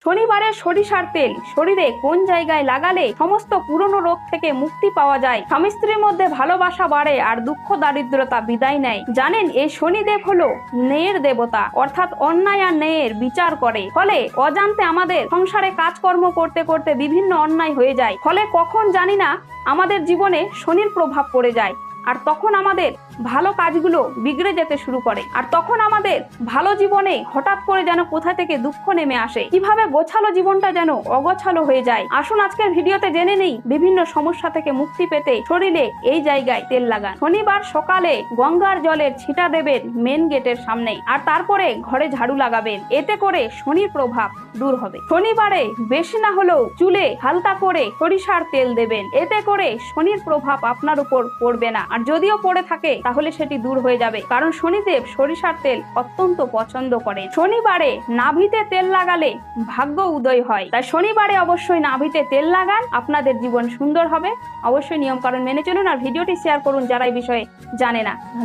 শনিবারের সরিষার তেল শরীরে কোন জায়গায় লাগালে সমস্ত পুরনো রোগ থেকে মুক্তি পাওয়া যায়, স্বামী স্ত্রীর মধ্যে ভালোবাসা বাড়ে আর দুঃখ দারিদ্রতা বিদায় নেয়। জানেন এই শনিদেব হলো ন্যায়ের দেবতা, অর্থাৎ অন্যায় আর ন্যায়ের বিচার করে। ফলে অজান্তে আমাদের সংসারে কাজকর্ম করতে করতে বিভিন্ন অন্যায় হয়ে যায়। ফলে কখন জানি না আমাদের জীবনে শনির প্রভাব পড়ে যায়, আর তখন আমাদের ভালো কাজগুলো বিগড়ে যেতে শুরু করে। আর তখন আমাদের ভালো জীবনে হঠাৎ করে যেন কোথা থেকে দুঃখ নেমে আসে, কিভাবে গোছালো জীবনটা যেন অগোছালো হয়ে যায়। আসুন আজকের ভিডিওতে জেনে নেই বিভিন্ন সমস্যা থেকে মুক্তি পেতে শরীরে এই জায়গায় তেল লাগান। শনিবার সকালে গঙ্গার জলের ছিটা দেবেন মেন গেটের সামনে, আর তারপরে ঘরে ঝাড়ু লাগাবেন। এতে করে শনির প্রভাব দূর হবে। শনিবারে বেশি না হলেও চুলে হালকা করে সরিষার তেল দেবেন, এতে করে শনির প্রভাব আপনার উপর পড়বে না। আর যদিও পড়ে থাকে তাহলে সেটি দূর হয়ে যাবে, কারণ শনিদেব সরিষার তেল অত্যন্ত পছন্দ করেন। শনিবারে নাভিতে তেল লাগালে ভাগ্য উদয় হয়, তাই শনিবারে অবশ্যই নাভিতে তেল লাগান, আপনাদের জীবন সুন্দর হবে। অবশ্যই নিয়ম কানুন মেনে চলুন আর ভিডিওটি শেয়ার করুন যারা এই বিষয়ে জানে না। ধন্যবাদ।